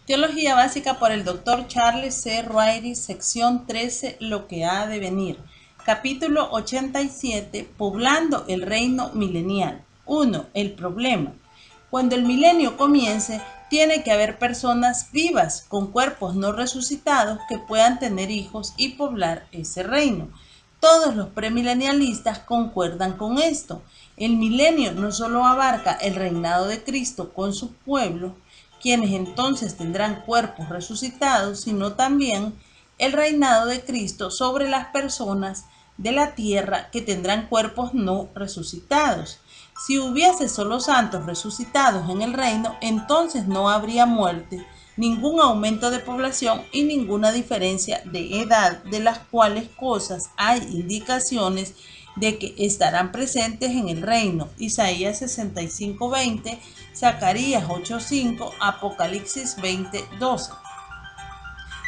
Teología básica por el Dr. Charles C. Riley, sección 13, lo que ha de venir. Capítulo 87, poblando el reino milenial. 1. El problema. Cuando el milenio comience, tiene que haber personas vivas con cuerpos no resucitados que puedan tener hijos y poblar ese reino. Todos los premilenialistas concuerdan con esto. El milenio no solo abarca el reinado de Cristo con su pueblo, quienes entonces tendrán cuerpos resucitados, sino también el reinado de Cristo sobre las personas de la tierra que tendrán cuerpos no resucitados. Si hubiese solo santos resucitados en el reino, entonces no habría muerte, ningún aumento de población y ninguna diferencia de edad, de las cuales cosas hay indicaciones de que estarán presentes en el reino. Isaías 65:20, Zacarías 8:5, Apocalipsis 20:12.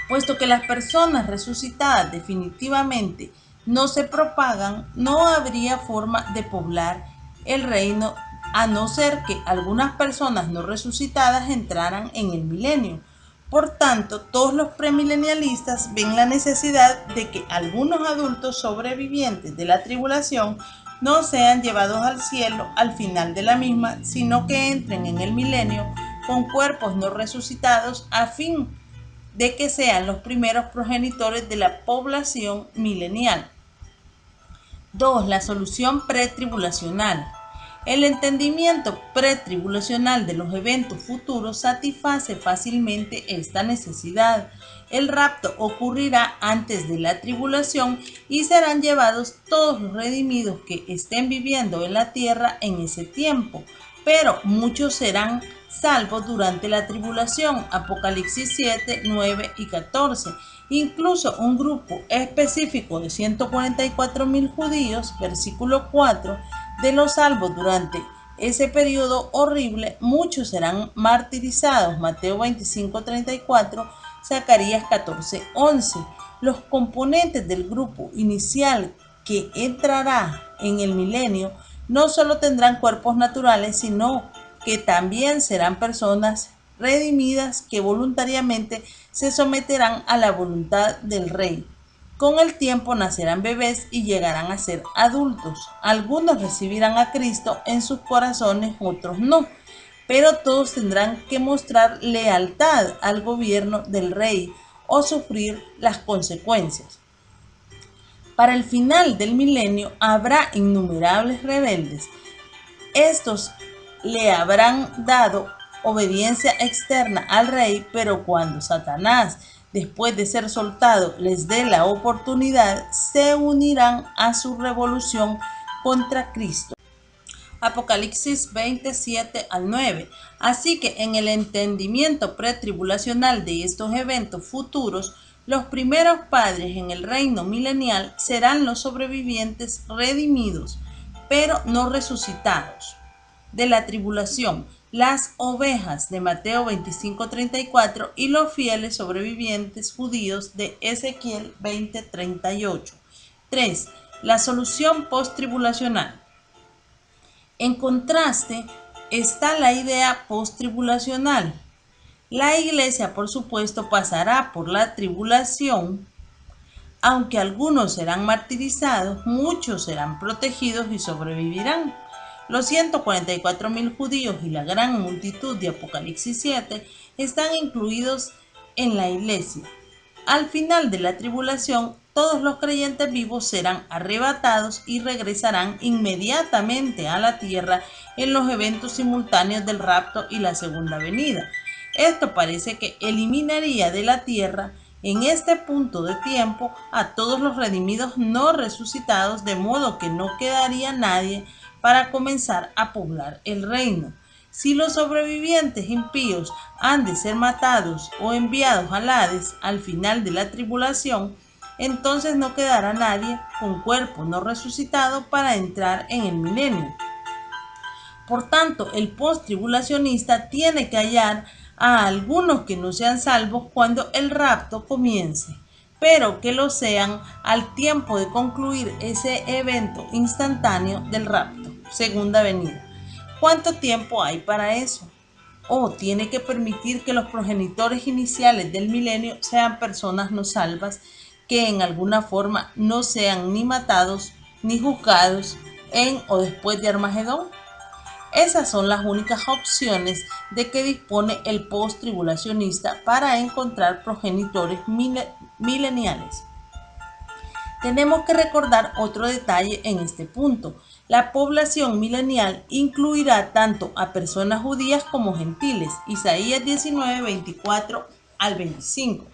Puesto que las personas resucitadas definitivamente no se propagan, no habría forma de poblar el reino a no ser que algunas personas no resucitadas entraran en el milenio. Por tanto, todos los premilenialistas ven la necesidad de que algunos adultos sobrevivientes de la tribulación no sean llevados al cielo al final de la misma, sino que entren en el milenio con cuerpos no resucitados a fin de que sean los primeros progenitores de la población milenial. 2. La solución pretribulacional. El entendimiento pretribulacional de los eventos futuros satisface fácilmente esta necesidad. El rapto ocurrirá antes de la tribulación y serán llevados todos los redimidos que estén viviendo en la tierra en ese tiempo, pero muchos serán salvos durante la tribulación. Apocalipsis 7, 9 y 14. Incluso un grupo específico de 144,000 judíos, versículo 4, de los salvos durante ese periodo horrible, muchos serán martirizados. Mateo 25:34, Zacarías 14:11. Los componentes del grupo inicial que entrará en el milenio no solo tendrán cuerpos naturales, sino que también serán personas redimidas que voluntariamente se someterán a la voluntad del Rey. Con el tiempo nacerán bebés y llegarán a ser adultos. Algunos recibirán a Cristo en sus corazones, otros no, pero todos tendrán que mostrar lealtad al gobierno del Rey o sufrir las consecuencias. Para el final del milenio habrá innumerables rebeldes. Estos le habrán dado obediencia externa al rey, pero cuando Satanás, después de ser soltado, les dé la oportunidad, se unirán a su revolución contra Cristo. Apocalipsis 27 al 9. Así que en el entendimiento pretribulacional de estos eventos futuros, los primeros padres en el reino milenial serán los sobrevivientes redimidos, pero no resucitados, de la tribulación, las ovejas de Mateo 25:34 y los fieles sobrevivientes judíos de Ezequiel 20:38. 3. La solución post-tribulacional. En contraste está la idea post-tribulacional. La iglesia, por supuesto, pasará por la tribulación. Aunque algunos serán martirizados, muchos serán protegidos y sobrevivirán. Los 144,000 judíos y la gran multitud de Apocalipsis 7 están incluidos en la iglesia. Al final de la tribulación, todos los creyentes vivos serán arrebatados y regresarán inmediatamente a la tierra en los eventos simultáneos del rapto y la segunda venida. Esto parece que eliminaría de la tierra en este punto de tiempo a todos los redimidos no resucitados, de modo que no quedaría nadie para comenzar a poblar el reino. Si los sobrevivientes impíos han de ser matados o enviados al Hades al final de la tribulación, entonces no quedará nadie con cuerpo no resucitado para entrar en el milenio. Por tanto, el post-tribulacionista tiene que hallar a algunos que no sean salvos cuando el rapto comience, pero que lo sean al tiempo de concluir ese evento instantáneo del rapto, segunda venida. ¿Cuánto tiempo hay para eso? o tiene que permitir que los progenitores iniciales del milenio sean personas no salvas que en alguna forma no sean ni matados ni juzgados en o después de Armagedón. Esas son las únicas opciones de que dispone el post-tribulacionista para encontrar progenitores mileniales. Tenemos que recordar otro detalle en este punto. La población milenial incluirá tanto a personas judías como gentiles. Isaías 19, 24 al 25.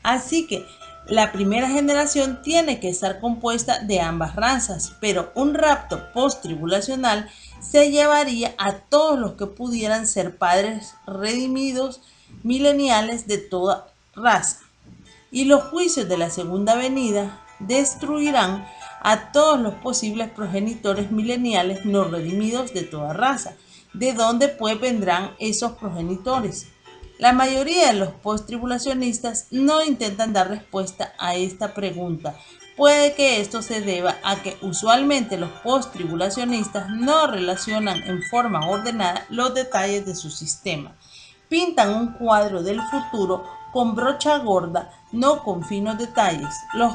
Así que la primera generación tiene que estar compuesta de ambas razas, pero un rapto post-tribulacional se llevaría a todos los que pudieran ser padres redimidos mileniales de toda raza. Y los juicios de la segunda venida destruirán a todos los posibles progenitores mileniales no redimidos de toda raza. ¿De dónde pues vendrán esos progenitores? La mayoría de los post-tribulacionistas no intentan dar respuesta a esta pregunta. Puede que esto se deba a que usualmente los post-tribulacionistas no relacionan en forma ordenada los detalles de su sistema. Pintan un cuadro del futuro con brocha gorda, no con finos detalles. Los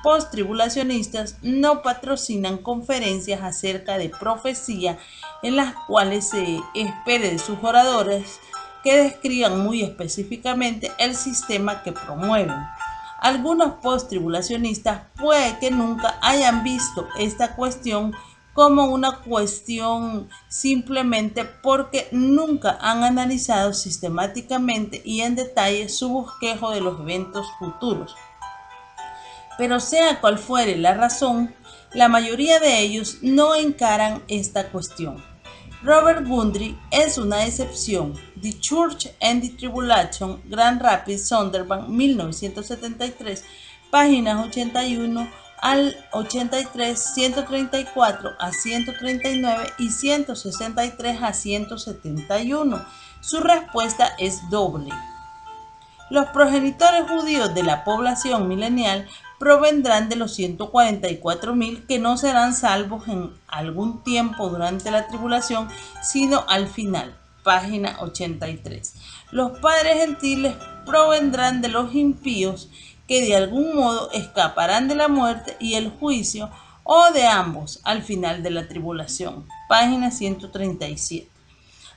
post-tribulacionistas no patrocinan conferencias acerca de profecía en las cuales se espere de sus oradores que describan muy específicamente el sistema que promueven. Algunos post-tribulacionistas puede que nunca hayan visto esta cuestión como una cuestión simplemente porque nunca han analizado sistemáticamente y en detalle su bosquejo de los eventos futuros. Pero sea cual fuere la razón, la mayoría de ellos no encaran esta cuestión. Robert Gundry es una excepción. The Church and the Tribulation, Grand Rapids, Sunderland, 1973, páginas 81 al 83, 134 a 139 y 163 a 171. Su respuesta es doble. Los progenitores judíos de la población milenial provendrán de los 144.000 que no serán salvos en algún tiempo durante la tribulación, sino al final, página 83. Los padres gentiles provendrán de los impíos que de algún modo escaparán de la muerte y el juicio, o de ambos al final de la tribulación, página 137.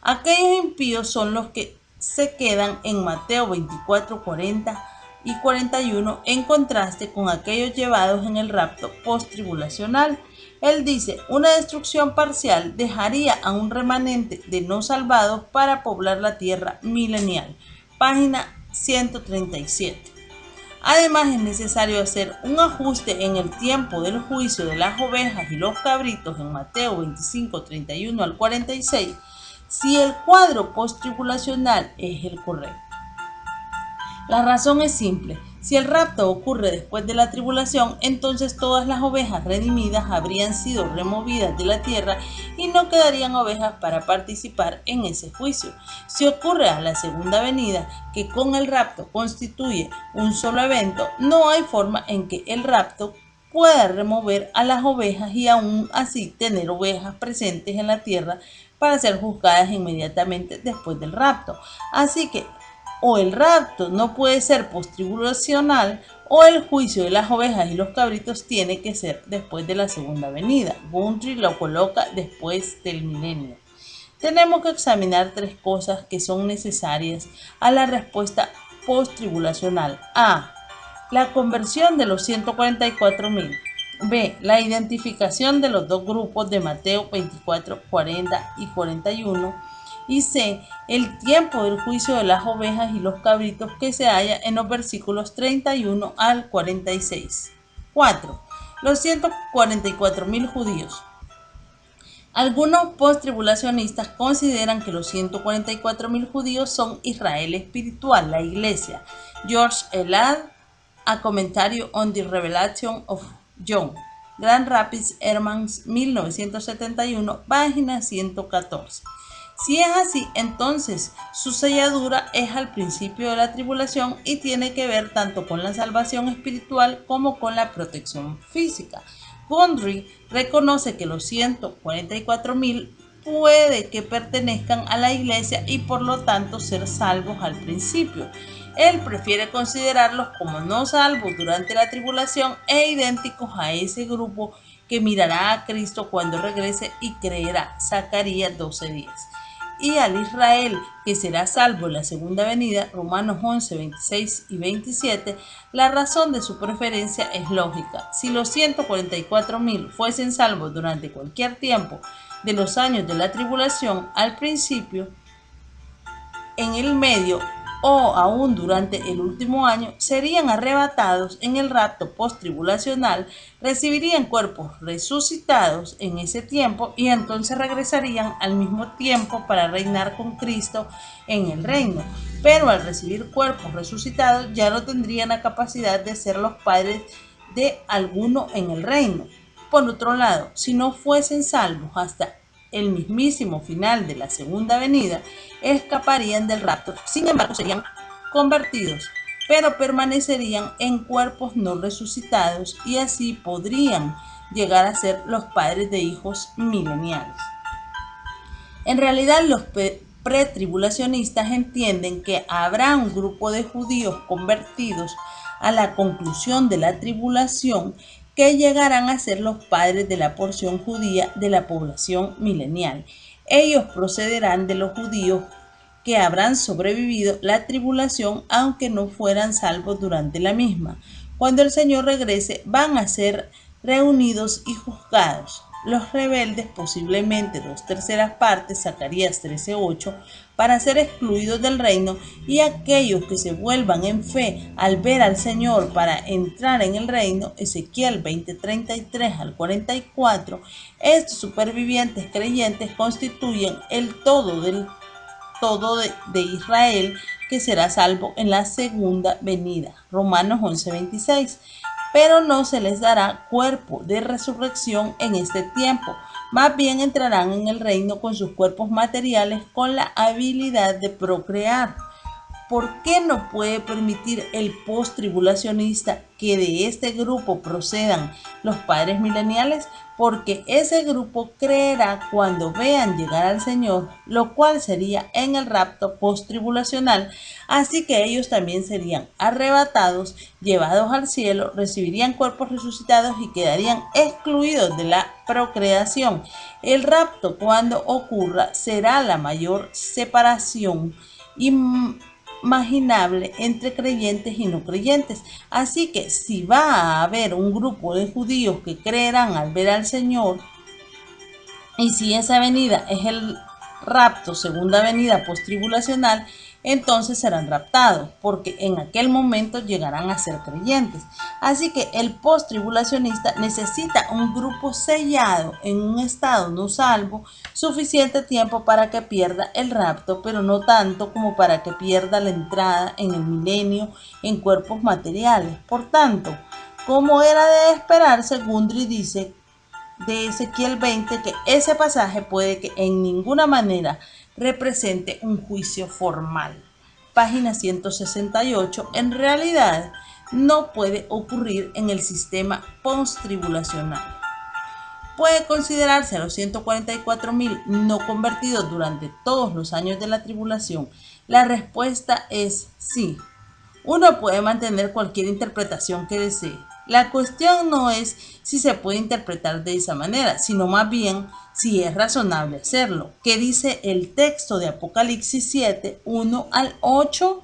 Aquellos impíos son los que se quedan en Mateo 24, 40 y 41 en contraste con aquellos llevados en el rapto post-tribulacional. Él dice, una destrucción parcial dejaría a un remanente de no salvados para poblar la tierra milenial. Página 137. Además es necesario hacer un ajuste en el tiempo del juicio de las ovejas y los cabritos en Mateo 25, 31 al 46, si el cuadro post-tribulacional es el correcto. La razón es simple. Si el rapto ocurre después de la tribulación, entonces todas las ovejas redimidas habrían sido removidas de la tierra y no quedarían ovejas para participar en ese juicio. Si ocurre a la segunda venida, que con el rapto constituye un solo evento, no hay forma en que el rapto pueda remover a las ovejas y aún así tener ovejas presentes en la tierra para ser juzgadas inmediatamente después del rapto. Así que o el rapto no puede ser post-tribulacional o el juicio de las ovejas y los cabritos tiene que ser después de la segunda venida. Gundry lo coloca después del milenio. Tenemos que examinar tres cosas que son necesarias a la respuesta post-tribulacional. A. La conversión de los 144.000. B. La identificación de los dos grupos de Mateo 24, 40 y 41. Y C. El tiempo del juicio de las ovejas y los cabritos que se halla en los versículos 31 al 46. 4. Los 144.000 judíos. Algunos post-tribulacionistas consideran que los 144.000 judíos son Israel espiritual, la iglesia. George Elad, A Commentary on the Revelation of John, Grand Rapids, Hermans, 1971, página 114. Si es así, entonces su selladura es al principio de la tribulación y tiene que ver tanto con la salvación espiritual como con la protección física. Gundry reconoce que los 144.000 puede que pertenezcan a la iglesia y por lo tanto ser salvos al principio. Él prefiere considerarlos como no salvos durante la tribulación e idénticos a ese grupo que mirará a Cristo cuando regrese y creerá. Zacarías 12:10. Y al Israel que será salvo en la segunda venida, Romanos 11, 26 y 27, la razón de su preferencia es lógica. Si los 144,000 fuesen salvos durante cualquier tiempo de los años de la tribulación, al principio, en el medio o aún durante el último año, serían arrebatados en el rapto post-tribulacional, recibirían cuerpos resucitados en ese tiempo y entonces regresarían al mismo tiempo para reinar con Cristo en el reino. Pero al recibir cuerpos resucitados ya no tendrían la capacidad de ser los padres de alguno en el reino. Por otro lado, si no fuesen salvos hasta el mismísimo final de la segunda venida, escaparían del rapto. Sin embargo, serían convertidos, pero permanecerían en cuerpos no resucitados y así podrían llegar a ser los padres de hijos mileniales. En realidad, los pretribulacionistas entienden que habrá un grupo de judíos convertidos a la conclusión de la tribulación que llegarán a ser los padres de la porción judía de la población milenial. Ellos procederán de los judíos que habrán sobrevivido la tribulación aunque no fueran salvos durante la misma. Cuando el Señor regrese, van a ser reunidos y juzgados. Los rebeldes, posiblemente 2/3 partes, Zacarías 13:8, para ser excluidos del reino, y aquellos que se vuelvan en fe al ver al Señor para entrar en el reino, Ezequiel 20:33 al 44, estos supervivientes creyentes constituyen el todo de Israel que será salvo en la segunda venida, Romanos 11:26. Pero no se les dará cuerpo de resurrección en este tiempo. Más bien entrarán en el reino con sus cuerpos materiales con la habilidad de procrear. ¿Por qué no puede permitir el post-tribulacionista que de este grupo procedan los padres mileniales? Porque ese grupo creerá cuando vean llegar al Señor, lo cual sería en el rapto post-tribulacional, así que ellos también serían arrebatados, llevados al cielo, recibirían cuerpos resucitados y quedarían excluidos de la procreación. El rapto, cuando ocurra, será la mayor separación imaginable entre creyentes y no creyentes. Así que si va a haber un grupo de judíos que creerán al ver al Señor, y si esa venida es el rapto, segunda venida postribulacional, entonces serán raptados, porque en aquel momento llegarán a ser creyentes. Así que el postribulacionista necesita un grupo sellado en un estado no salvo, suficiente tiempo para que pierda el rapto, pero no tanto como para que pierda la entrada en el milenio en cuerpos materiales. Por tanto, como era de esperarse, Gundry dice de Ezequiel 20 que ese pasaje puede que en ninguna manera represente un juicio formal. Página 168. En realidad no puede ocurrir en el sistema post-tribulacional. ¿Puede considerarse a los 144,000 no convertidos durante todos los años de la tribulación? La respuesta es sí. Uno puede mantener cualquier interpretación que desee. La cuestión no es si se puede interpretar de esa manera, sino más bien si es razonable hacerlo. ¿Qué dice el texto de Apocalipsis 7, 1 al 8?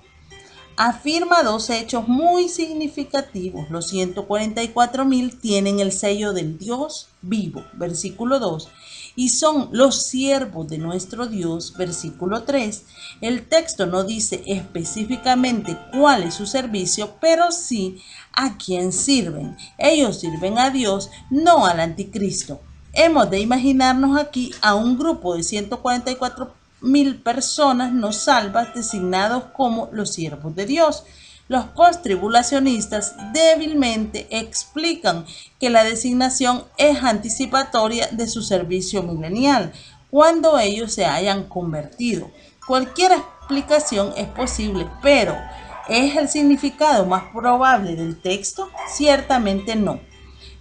Afirma dos hechos muy significativos. Los 144,000 tienen el sello del Dios vivo, versículo 2, y son los siervos de nuestro Dios, versículo 3. El texto no dice específicamente cuál es su servicio, pero sí a quién sirven. Ellos sirven a Dios, no al anticristo. Hemos de imaginarnos aquí a un grupo de 144,000 personas no salvas designados como los siervos de Dios. Los post-tribulacionistas débilmente explican que la designación es anticipatoria de su servicio milenial, cuando ellos se hayan convertido. Cualquier explicación es posible, pero ¿es el significado más probable del texto? Ciertamente no.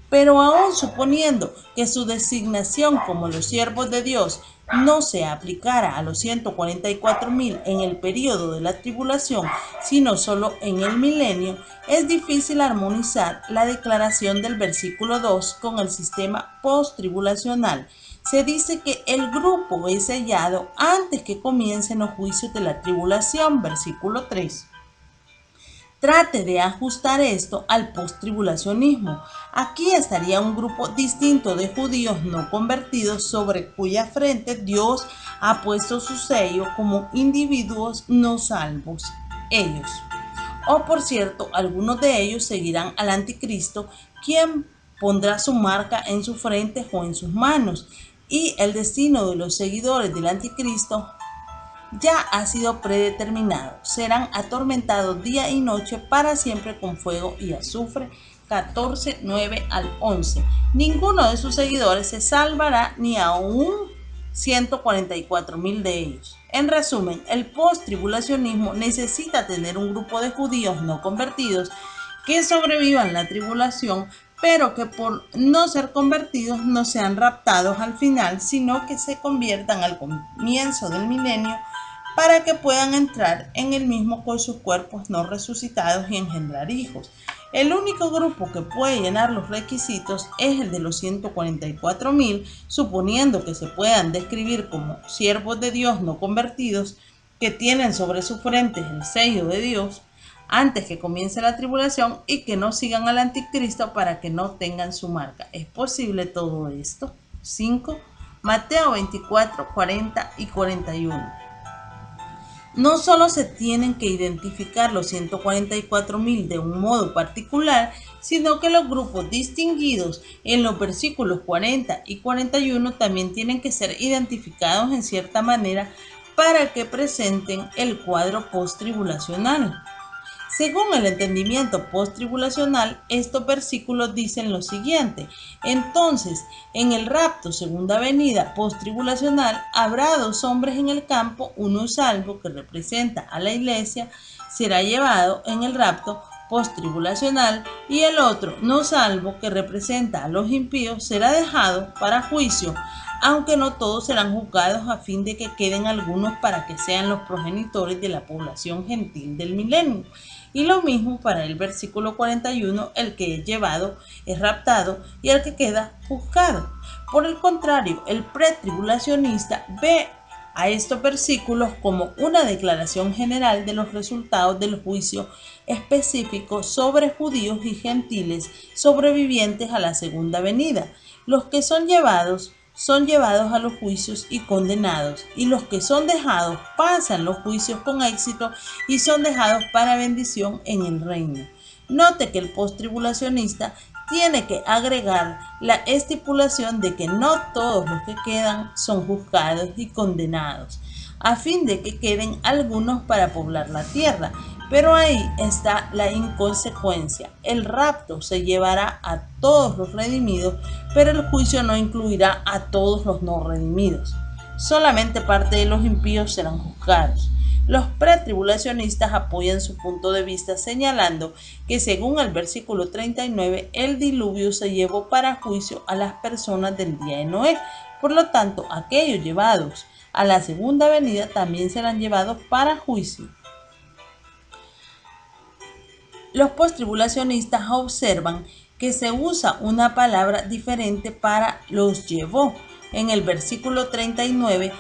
Pero aún suponiendo que su designación como los siervos de Dios no se aplicara a los 144.000 en el periodo de la tribulación, sino solo en el milenio, es difícil armonizar la declaración del versículo 2 con el sistema post-tribulacional. Se dice que el grupo es sellado antes que comiencen los juicios de la tribulación, versículo 3. Trate de ajustar esto al post-tribulacionismo. Aquí estaría un grupo distinto de judíos no convertidos sobre cuya frente Dios ha puesto su sello como individuos no salvos, ellos. O por cierto, algunos de ellos seguirán al anticristo, quien pondrá su marca en su frente o en sus manos. Y el destino de los seguidores del anticristo ya ha sido predeterminado. Serán atormentados día y noche para siempre con fuego y azufre. 14, 9 al 11. Ninguno de sus seguidores se salvará, ni aún 144.000 de ellos. En resumen, el post-tribulacionismo necesita tener un grupo de judíos no convertidos que sobrevivan la tribulación, pero que por no ser convertidos no sean raptados al final, sino que se conviertan al comienzo del milenio para que puedan entrar en el mismo con sus cuerpos no resucitados y engendrar hijos. El único grupo que puede llenar los requisitos es el de los 144.000, suponiendo que se puedan describir como siervos de Dios no convertidos que tienen sobre sus frentes el sello de Dios antes que comience la tribulación y que no sigan al anticristo para que no tengan su marca. ¿Es posible todo esto? 5. Mateo 24, 40 y 41. No solo se tienen que identificar los 144.000 de un modo particular, sino que los grupos distinguidos en los versículos 40 y 41 también tienen que ser identificados en cierta manera para que presenten el cuadro post-tribulacional. Según el entendimiento post-tribulacional, estos versículos dicen lo siguiente: entonces, en el rapto, segunda venida post-tribulacional, habrá dos hombres en el campo, uno salvo, que representa a la iglesia, será llevado en el rapto post-tribulacional, y el otro, no salvo, que representa a los impíos, será dejado para juicio, aunque no todos serán juzgados, a fin de que queden algunos para que sean los progenitores de la población gentil del milenio. Y lo mismo para el versículo 41, el que es llevado es raptado y el que queda juzgado. Por el contrario, el pretribulacionista ve a estos versículos como una declaración general de los resultados del juicio específico sobre judíos y gentiles sobrevivientes a la segunda venida. Los que son llevados a los juicios y condenados, y los que son dejados pasan los juicios con éxito y son dejados para bendición en el reino. Note que el post-tribulacionista tiene que agregar la estipulación de que no todos los que quedan son juzgados y condenados, a fin de que queden algunos para poblar la tierra. Pero ahí está la inconsecuencia. El rapto se llevará a todos los redimidos, pero el juicio no incluirá a todos los no redimidos. Solamente parte de los impíos serán juzgados. Los pretribulacionistas apoyan su punto de vista señalando que según el versículo 39, el diluvio se llevó para juicio a las personas del día de Noé. Por lo tanto, aquellos llevados a la segunda venida también serán llevados para juicio. Los postribulacionistas observan que se usa una palabra diferente para los llevó en el versículo 39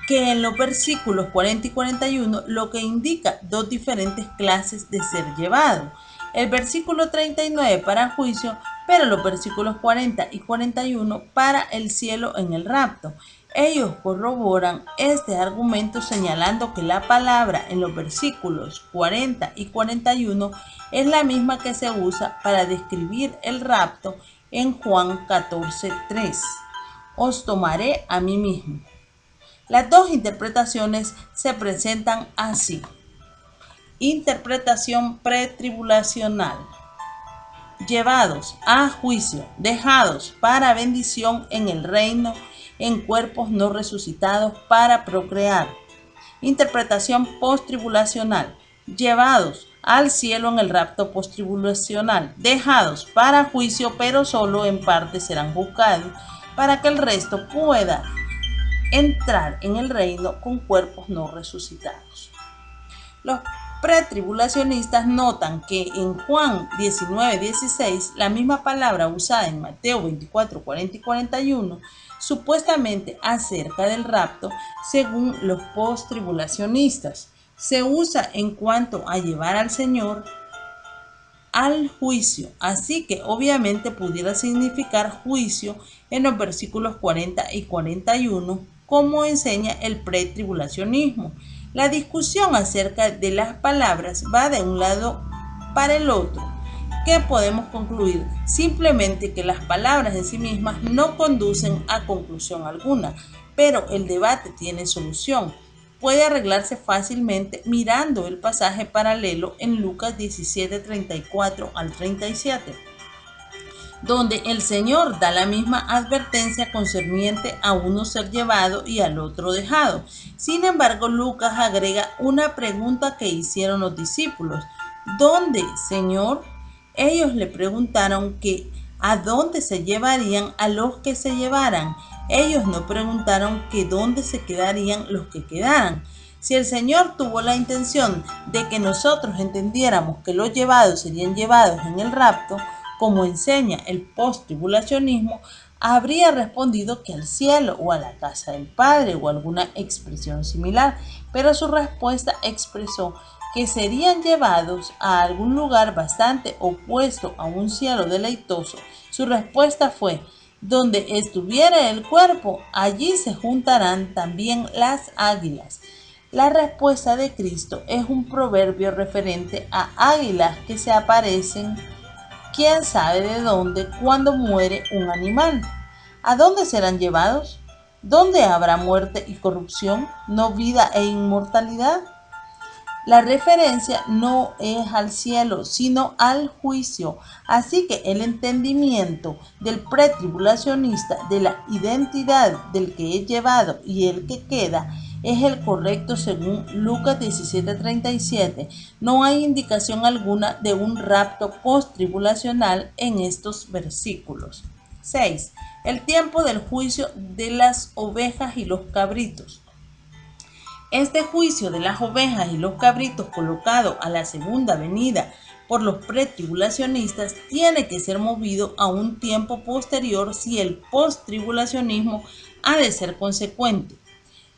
que en los versículos 40 y 41, lo que indica dos diferentes clases de ser llevado. El versículo 39 para juicio, pero los versículos 40 y 41 para el cielo en el rapto. Ellos corroboran este argumento señalando que la palabra en los versículos 40 y 41 es la misma que se usa para describir el rapto en Juan 14:3. Os tomaré a mí mismo. Las dos interpretaciones se presentan así. Interpretación pretribulacional. Llevados a juicio, dejados para bendición en el reino, en cuerpos no resucitados para procrear. Interpretación postribulacional. Llevados al cielo en el rapto postribulacional, dejados para juicio, pero solo en parte serán juzgados. para que el resto pueda entrar en el reino con cuerpos no resucitados. Los pretribulacionistas notan que en Juan 19:16, la misma palabra usada en Mateo 24:40 y 41, supuestamente acerca del rapto, según los postribulacionistas, se usa en cuanto a llevar al Señor al juicio, así que obviamente pudiera significar juicio en los versículos 40 y 41, como enseña el pretribulacionismo. La discusión acerca de las palabras va de un lado para el otro. ¿Qué podemos concluir? Simplemente que las palabras en sí mismas no conducen a conclusión alguna, pero el debate tiene solución. Puede arreglarse fácilmente mirando el pasaje paralelo en Lucas 17:34 al 37, donde el Señor da la misma advertencia concerniente a uno ser llevado y al otro dejado. Sin embargo, Lucas agrega una pregunta que hicieron los discípulos. ¿Dónde, Señor? Ellos le preguntaron que ¿a dónde se llevarían a los que se llevaran? Ellos no preguntaron que dónde se quedarían los que quedaran. Si el Señor tuvo la intención de que nosotros entendiéramos que los llevados serían llevados en el rapto, como enseña el post-tribulacionismo, habría respondido que al cielo o a la casa del Padre o alguna expresión similar, pero su respuesta expresó que serían llevados a algún lugar bastante opuesto a un cielo deleitoso. Su respuesta fue: donde estuviera el cuerpo, allí se juntarán también las águilas. La respuesta de Cristo es un proverbio referente a águilas que se aparecen, quién sabe de dónde, cuando muere un animal. ¿A dónde serán llevados? ¿Dónde habrá muerte y corrupción, no vida e inmortalidad? La referencia no es al cielo, sino al juicio. Así que el entendimiento del pretribulacionista de la identidad del que es llevado y el que queda es el correcto según Lucas 17:37. No hay indicación alguna de un rapto post-tribulacional en estos versículos. 6. El tiempo del juicio de las ovejas y los cabritos. Este juicio de las ovejas y los cabritos colocado a la segunda venida por los pretribulacionistas tiene que ser movido a un tiempo posterior si el posttribulacionismo ha de ser consecuente.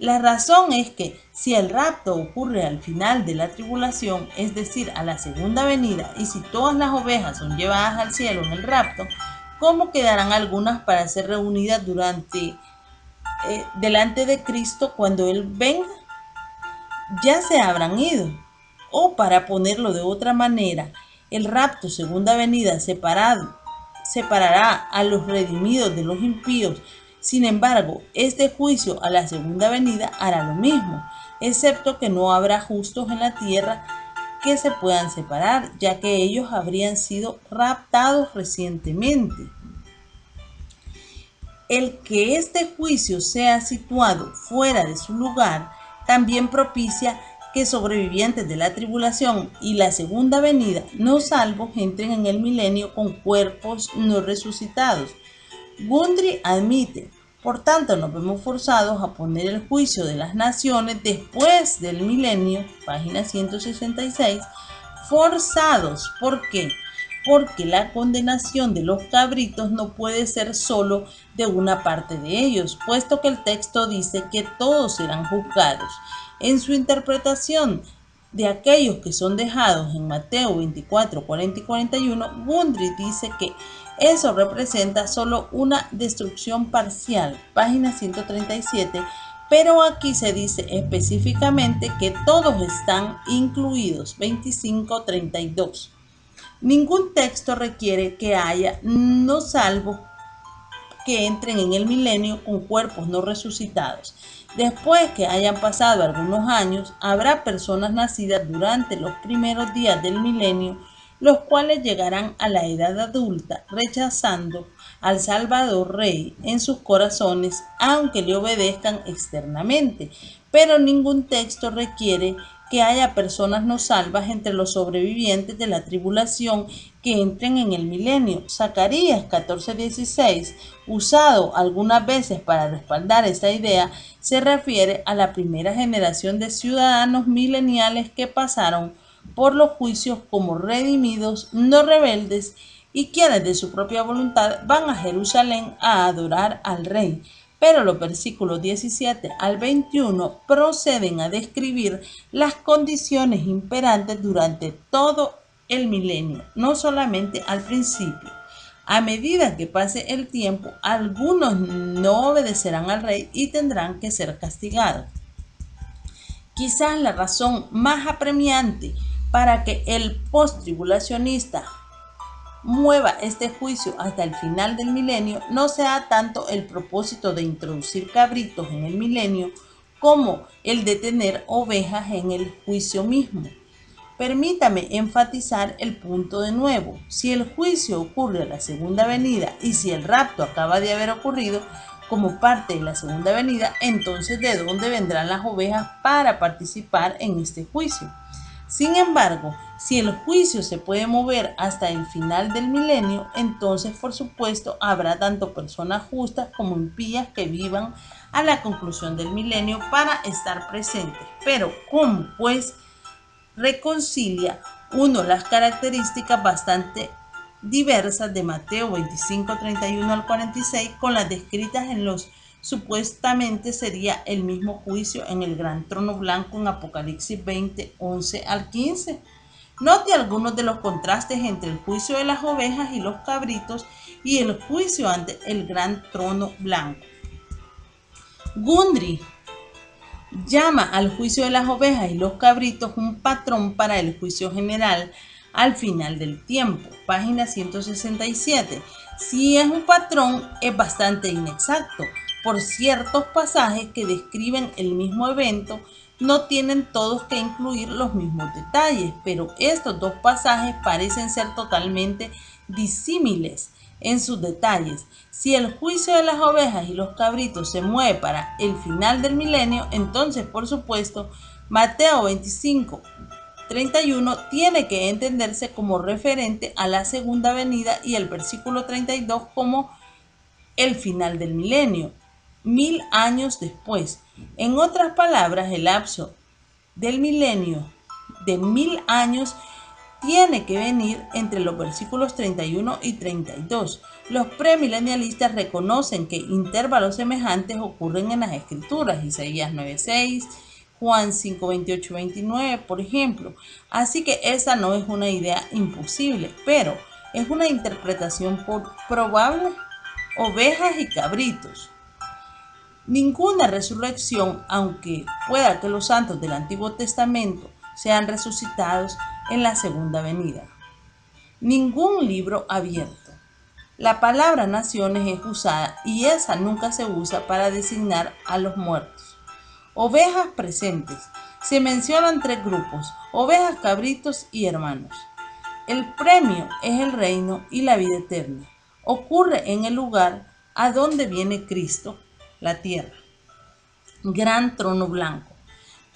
La razón es que si el rapto ocurre al final de la tribulación, es decir, a la segunda venida, y si todas las ovejas son llevadas al cielo en el rapto, ¿cómo quedarán algunas para ser reunidas delante de Cristo cuando Él venga? Ya se habrán ido. O para ponerlo de otra manera, el rapto segunda venida separará a los redimidos de los impíos. Sin embargo, este juicio a la segunda venida hará lo mismo, excepto que no habrá justos en la tierra que se puedan separar, ya que ellos habrían sido raptados recientemente. El que este juicio sea situado fuera de su lugar también propicia que sobrevivientes de la tribulación y la segunda venida no salvos entren en el milenio con cuerpos no resucitados. Gundry admite: por tanto nos vemos forzados a poner el juicio de las naciones después del milenio, página 166, forzados. ¿Por qué? Porque la condenación de los cabritos no puede ser solo de una parte de ellos, puesto que el texto dice que todos serán juzgados. En su interpretación de aquellos que son dejados en Mateo 24, 40 y 41, Gundry dice que eso representa solo una destrucción parcial, página 137, pero aquí se dice específicamente que todos están incluidos, 25-32. Ningún texto requiere que haya no salvos que entren en el milenio con cuerpos no resucitados. Después que hayan pasado algunos años, habrá personas nacidas durante los primeros días del milenio, los cuales llegarán a la edad adulta rechazando al Salvador Rey en sus corazones, aunque le obedezcan externamente. Pero ningún texto requiere que haya personas no salvas entre los sobrevivientes de la tribulación que entren en el milenio. Zacarías 14:16, usado algunas veces para respaldar esta idea, se refiere a la primera generación de ciudadanos mileniales que pasaron por los juicios como redimidos, no rebeldes, y quienes de su propia voluntad van a Jerusalén a adorar al Rey. Pero los versículos 17 al 21 proceden a describir las condiciones imperantes durante todo el milenio, no solamente al principio. A medida que pase el tiempo, algunos no obedecerán al Rey y tendrán que ser castigados. Quizás la razón más apremiante para que el post-tribulacionista mueva este juicio hasta el final del milenio no sea tanto el propósito de introducir cabritos en el milenio como el de tener ovejas en el juicio mismo. Permítame enfatizar el punto de nuevo. Si el juicio ocurre a la segunda venida y si el rapto acaba de haber ocurrido como parte de la segunda venida, entonces ¿de dónde vendrán las ovejas para participar en este juicio? Sin embargo, si el juicio se puede mover hasta el final del milenio, entonces por supuesto habrá tanto personas justas como impías que vivan a la conclusión del milenio para estar presentes. Pero ¿cómo pues reconcilia uno las características bastante diversas de Mateo 25, 31 al 46 con las descritas en los supuestamente sería el mismo juicio en el gran trono blanco en Apocalipsis 20, 11 al 15? Note algunos de los contrastes entre el juicio de las ovejas y los cabritos y el juicio ante el gran trono blanco. Gundry llama al juicio de las ovejas y los cabritos un patrón para el juicio general al final del tiempo. Página 167. Si es un patrón, es bastante inexacto. Por ciertos pasajes que describen el mismo evento, no tienen todos que incluir los mismos detalles, pero estos dos pasajes parecen ser totalmente disímiles en sus detalles. Si el juicio de las ovejas y los cabritos se mueve para el final del milenio, entonces por supuesto Mateo 25, 31 tiene que entenderse como referente a la segunda venida y el versículo 32 como el final del milenio, 1000 años después. En otras palabras, el lapso del milenio de 1000 años tiene que venir entre los versículos 31 y 32. Los premilenialistas reconocen que intervalos semejantes ocurren en las escrituras, Isaías 9:6, Juan 5:28, 29, por ejemplo. Así que esa no es una idea imposible, pero es una interpretación probable. Ovejas y cabritos. Ninguna resurrección, aunque pueda que los santos del Antiguo Testamento sean resucitados en la segunda venida. Ningún libro abierto. La palabra naciones es usada y esa nunca se usa para designar a los muertos. Ovejas presentes. Se mencionan tres grupos: ovejas, cabritos y hermanos. El premio es el reino y la vida eterna. Ocurre en el lugar a donde viene Cristo, la tierra. Gran trono blanco.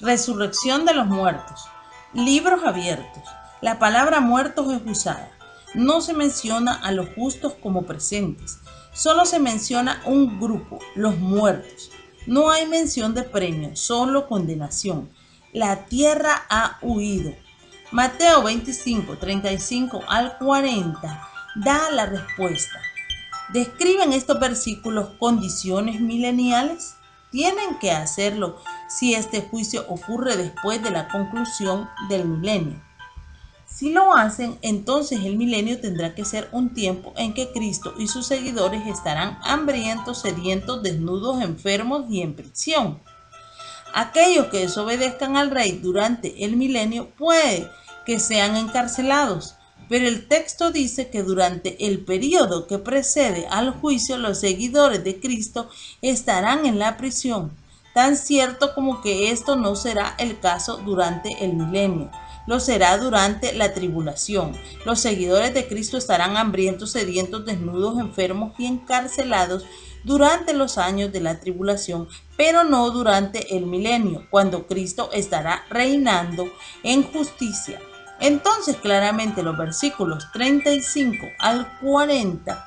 Resurrección de los muertos. Libros abiertos. La palabra muertos es usada. No se menciona a los justos como presentes. Solo se menciona un grupo, los muertos. No hay mención de premio, solo condenación. La tierra ha huido. Mateo 25, 35 al 40 da la respuesta. ¿Describen estos versículos condiciones mileniales? Tienen que hacerlo si este juicio ocurre después de la conclusión del milenio. Si lo hacen, entonces el milenio tendrá que ser un tiempo en que Cristo y sus seguidores estarán hambrientos, sedientos, desnudos, enfermos y en prisión. Aquellos que desobedezcan al Rey durante el milenio puede que sean encarcelados, pero el texto dice que durante el período que precede al juicio los seguidores de Cristo estarán en la prisión, tan cierto como que esto no será el caso durante el milenio. Lo será durante la tribulación. Los seguidores de Cristo estarán hambrientos, sedientos, desnudos, enfermos y encarcelados durante los años de la tribulación, pero no durante el milenio, cuando Cristo estará reinando en justicia. Entonces claramente los versículos 35 al 40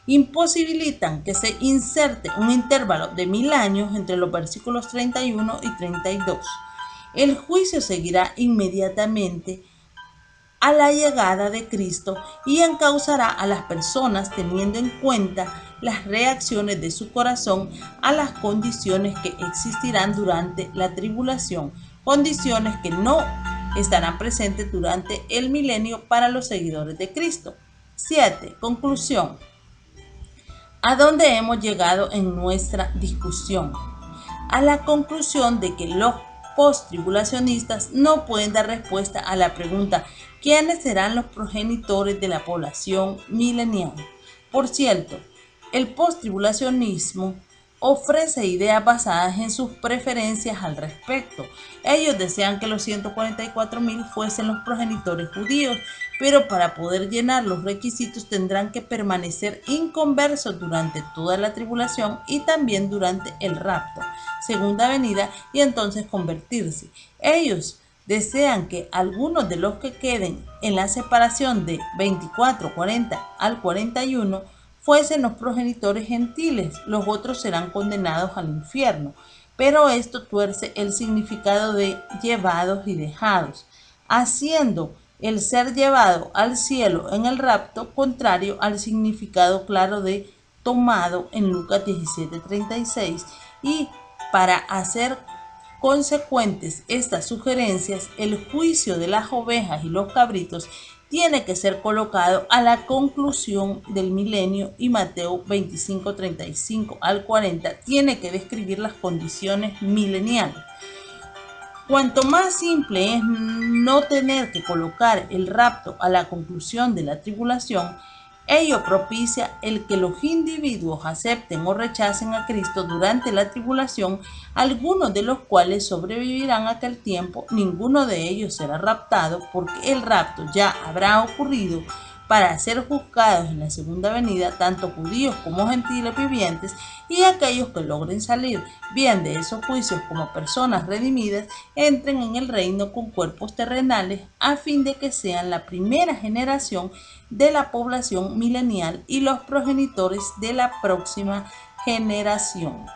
imposibilitan que se inserte un intervalo de 1000 años entre los versículos 31 y 32. El juicio seguirá inmediatamente a la llegada de Cristo y encauzará a las personas teniendo en cuenta las reacciones de su corazón a las condiciones que existirán durante la tribulación, condiciones que no estarán presentes durante el milenio para los seguidores de Cristo. 7. Conclusión. ¿A dónde hemos llegado en nuestra discusión? A la conclusión de que los post-tribulacionistas no pueden dar respuesta a la pregunta ¿quiénes serán los progenitores de la población milenial? Por cierto, el post-tribulacionismo ofrece ideas basadas en sus preferencias al respecto. Ellos desean que los 144.000 fuesen los progenitores judíos, pero para poder llenar los requisitos tendrán que permanecer inconversos durante toda la tribulación y también durante el rapto, segunda venida, y entonces convertirse. Ellos desean que algunos de los que queden en la separación de 24, 40 al 41 fuesen los progenitores gentiles, los otros serán condenados al infierno. Pero esto tuerce el significado de llevados y dejados, haciendo el ser llevado al cielo en el rapto contrario al significado claro de tomado en Lucas 17:36. Y para hacer consecuentes estas sugerencias, el juicio de las ovejas y los cabritos tiene que ser colocado a la conclusión del milenio y Mateo 25:35 al 40 tiene que describir las condiciones mileniales. Cuanto más simple es no tener que colocar el rapto a la conclusión de la tribulación, ello propicia el que los individuos acepten o rechacen a Cristo durante la tribulación, algunos de los cuales sobrevivirán a aquel tiempo, ninguno de ellos será raptado porque el rapto ya habrá ocurrido para ser juzgados en la segunda venida tanto judíos como gentiles vivientes, y aquellos que logren salir bien de esos juicios como personas redimidas entren en el reino con cuerpos terrenales a fin de que sean la primera generación de la población milenial y los progenitores de la próxima generación.